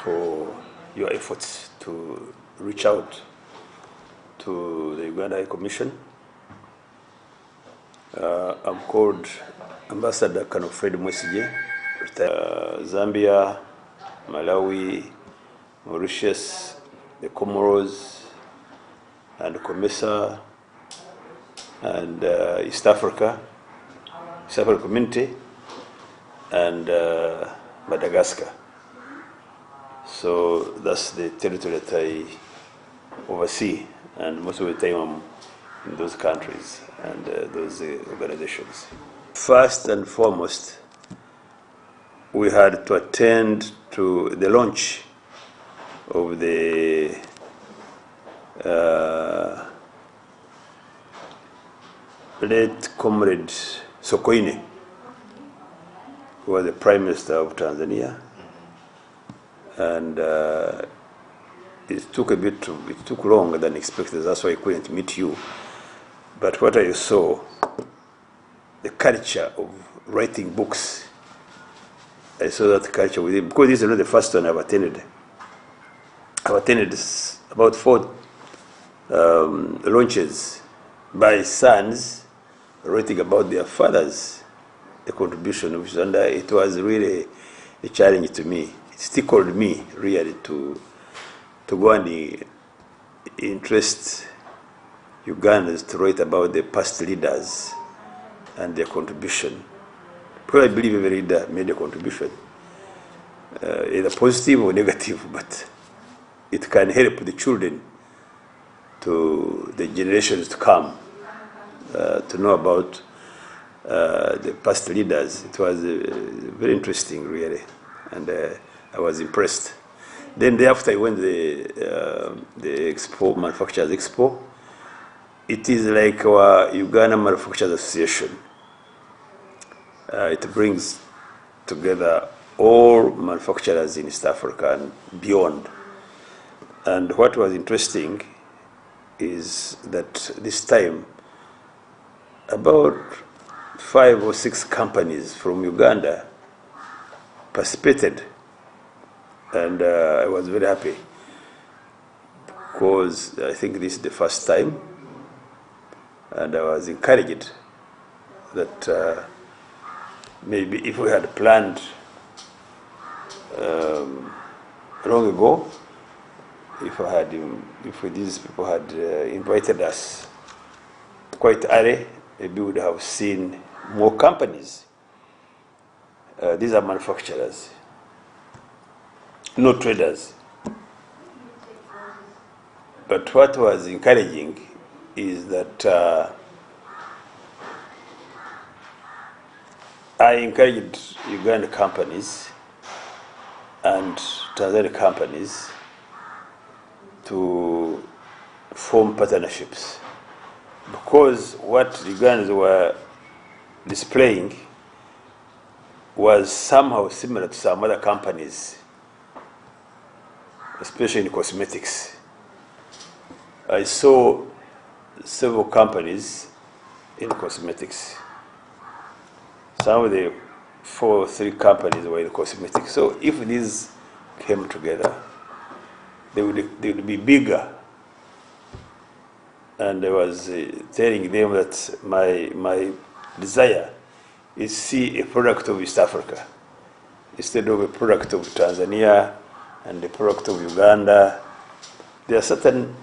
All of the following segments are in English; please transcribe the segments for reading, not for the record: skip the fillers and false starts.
for your efforts to reach out to the Uganda High Commission. I'm called Ambassador Colonel Mwesigye, Zambia, Malawi, Mauritius, the Comoros, and COMESA, and East Africa Community, and Madagascar. So that's the territory that I oversee, and most of the time I'm in those countries and those organizations. First and foremost, we had to attend to the launch of the late Comrade Sokoine, who was the Prime Minister of Tanzania, and it took longer than expected. That's why I couldn't meet you. But what I saw, the culture of writing books, I saw that culture with him, because this is not the first one I've attended. I've attended about 4 launches by sons writing about their fathers, the contribution of and it was really a challenge to me. It tickled me really to go and interest Ugandans to write about the past leaders and their contribution. Because I believe every leader made a contribution, either positive or negative, but it can help the children, to the generations to come, to know about the past leaders. It was very interesting, really, and I was impressed. Then thereafter I went to the Expo, Manufacturers Expo. It is like our Uganda Manufacturers Association. It brings together all manufacturers in East Africa and beyond. And what was interesting is that this time, about 5 or 6 companies from Uganda participated, and I was very happy, because I think this is the first time, and I was encouraged that maybe if we had planned long ago, if these people had invited us quite early, maybe we would have seen more companies. These are manufacturers, no traders. But what was encouraging is that I encouraged Uganda companies and Tanzania companies to form partnerships, because what the Ugandans were displaying was somehow similar to some other companies, especially in cosmetics. I saw several companies in cosmetics. Some of the 4 or 3 companies were in cosmetics. So if these came together, they would be bigger. And I was telling them that my desire is to see a product of East Africa instead of a product of Tanzania and a product of Uganda. There are certain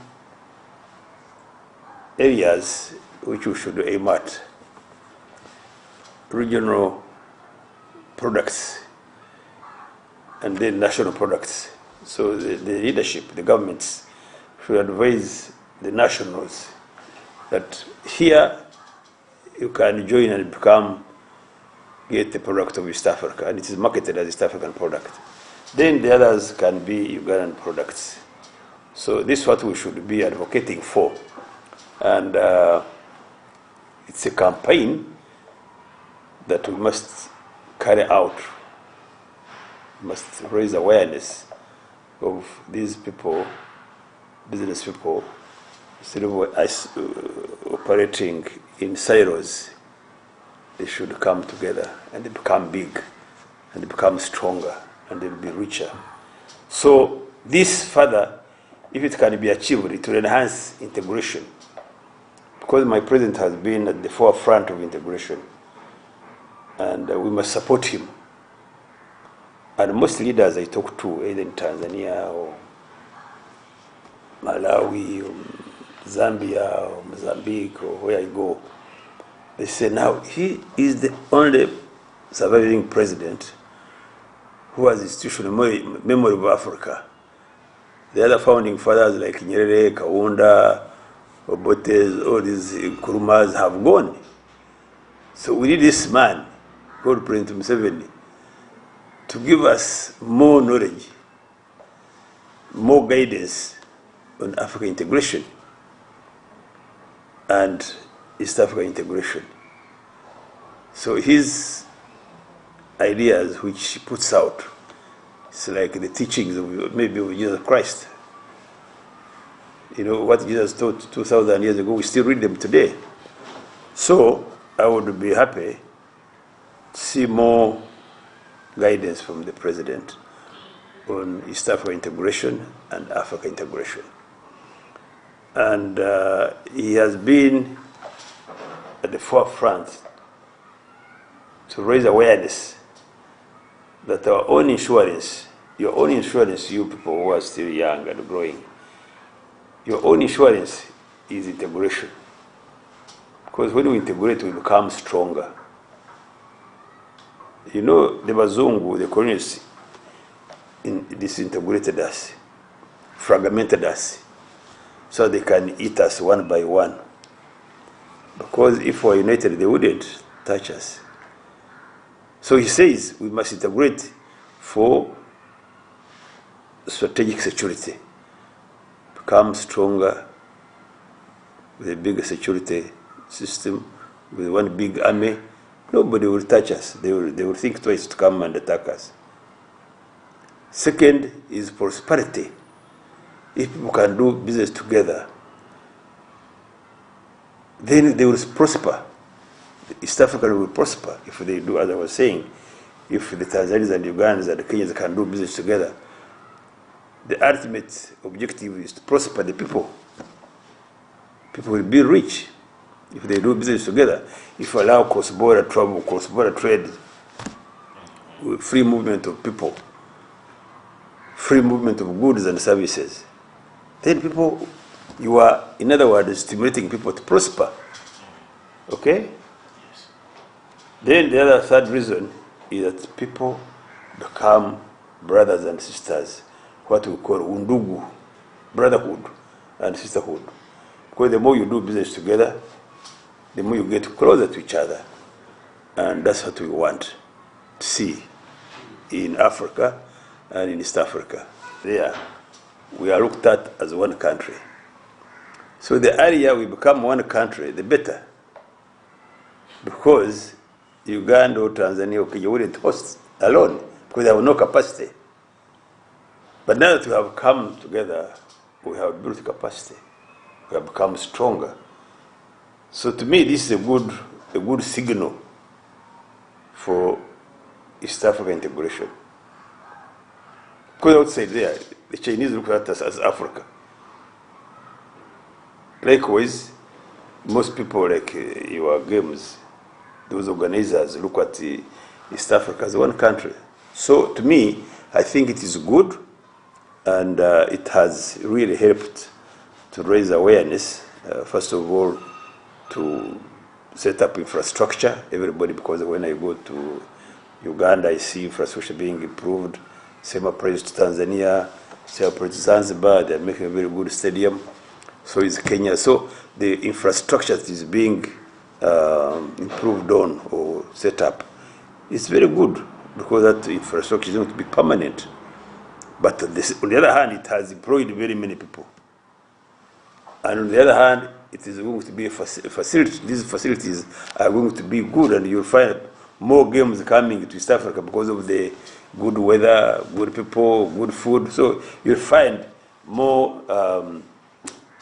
areas which we should aim at. Regional products and then national products. So the leadership, the governments, should advise the nationals that here you can join and get the product of East Africa, and it is marketed as East African product. Then the others can be Ugandan products. So this is what we should be advocating for. And it's a campaign that we must carry out. We must raise awareness of these people, business people, instead of operating in silos. They should come together and they become big and they become stronger and they'll be richer So this further, if it can be achieved, it will enhance integration. Because my president has been at the forefront of integration, and we must support him. And most leaders I talk to, either in Tanzania or Malawi or Zambia or Mozambique or where I go, they say now he is the only surviving president who has institutional memory of Africa. The other founding fathers like Nyerere, Kaunda, Obotes, all these Nkurumas have gone. So we need this man, called President Museven, to give us more knowledge, more guidance on African integration and East Africa integration. So his ideas, which he puts out, it's like the teachings of maybe of Jesus Christ. You know, what Jesus taught 2,000 years ago, we still read them today. So I would be happy to see more guidance from the president on East Africa integration and Africa integration. And he has been at the forefront to raise awareness that our own insurance, your own insurance, you people who are still young and growing, your own insurance is integration. Because when we integrate, we become stronger. You know, the Bazungu, the colonists, disintegrated us, fragmented us, so they can eat us one by one. Because if we are united, they wouldn't touch us. So he says we must integrate for strategic security, become stronger with a bigger security system, with one big army. Nobody will touch us. They will think twice to come and attack us. Second is prosperity. If people can do business together, then they will prosper. East Africa will prosper if they do, as I was saying, if the Tanzanians and Ugandans and the Kenyans can do business together. The ultimate objective is to prosper the people. People will be rich if they do business together. If you allow cross-border travel, cross-border trade, with free movement of people, free movement of goods and services, then people, you are, in other words, stimulating people to prosper. Okay? Then the other third reason is that people become brothers and sisters, what we call undugu, brotherhood and sisterhood. Because the more you do business together, the more you get closer to each other. And that's what we want to see in Africa and in East Africa. There, we are looked at as one country. So the earlier we become one country, the better. Because Uganda or Tanzania or Kenya wouldn't host alone, because they have no capacity. But now that we have come together, we have built capacity. We have become stronger. So to me, this is a good signal for East Africa integration. Because outside there, the Chinese look at us as Africa. Likewise, most people like your games, those organizers look at East Africa as one country. So to me, I think it is good, and it has really helped to raise awareness, first of all, to set up infrastructure, everybody, because when I go to Uganda, I see infrastructure being improved. Same applies to Tanzania, same applies to Zanzibar, they're making a very good stadium. So is Kenya. So the infrastructure that is being improved on or set up is very good, because that infrastructure is going to be permanent. But on the other hand, it has employed very many people. And on the other hand, it is going to be a facility. These facilities are going to be good, and you'll find more games coming to East Africa because of the good weather, good people, good food. So you'll find more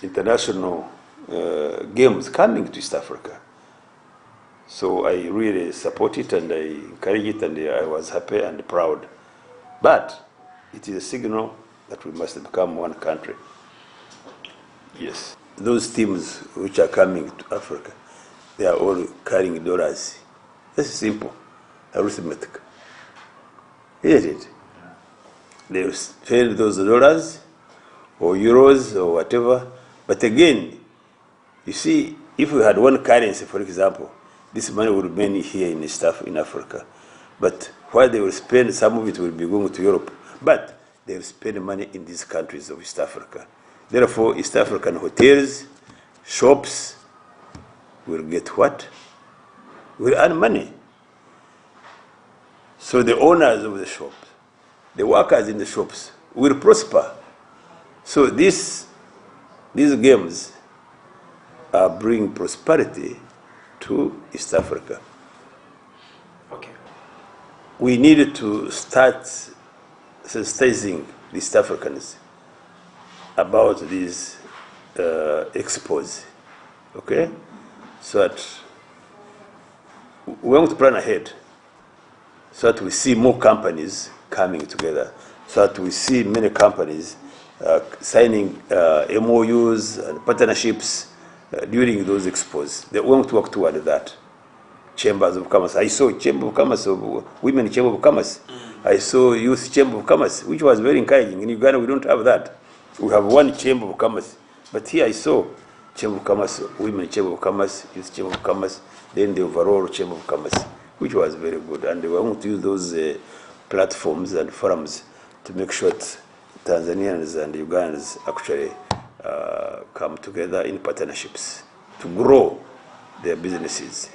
international games coming to East Africa. So I really support it and I encourage it, and I was happy and proud. But it is a signal that we must become one country. Yes. Those teams which are coming to Africa, they are all carrying dollars. That's simple, arithmetic. Isn't it? They spend those dollars or euros or whatever. But again, you see, if we had one currency, for example, this money would remain here in Africa. But while they will spend, some of it will be going to Europe. But they will spend money in these countries of East Africa. Therefore, East African hotels, shops will get what? Will earn money. So the owners of the shops, the workers in the shops will prosper. So these games are bringing prosperity to East Africa. Okay. We needed to start sensitizing the East Africans about these expos, okay? So that we want to plan ahead, so that we see more companies coming together, so that we see many companies signing MOUs and partnerships during those expos. They want to work toward that. Chambers of Commerce. I saw Chamber of Commerce of Women Chamber of Commerce. I saw Youth Chamber of Commerce, which was very encouraging. In Uganda, we don't have that. We have one Chamber of Commerce. But here I saw Chamber of Commerce, Women Chamber of Commerce, Youth Chamber of Commerce, then the overall Chamber of Commerce, which was very good. And we want to use those platforms and forums to make sure that Tanzanians and Ugandans actually come together in partnerships to grow their businesses.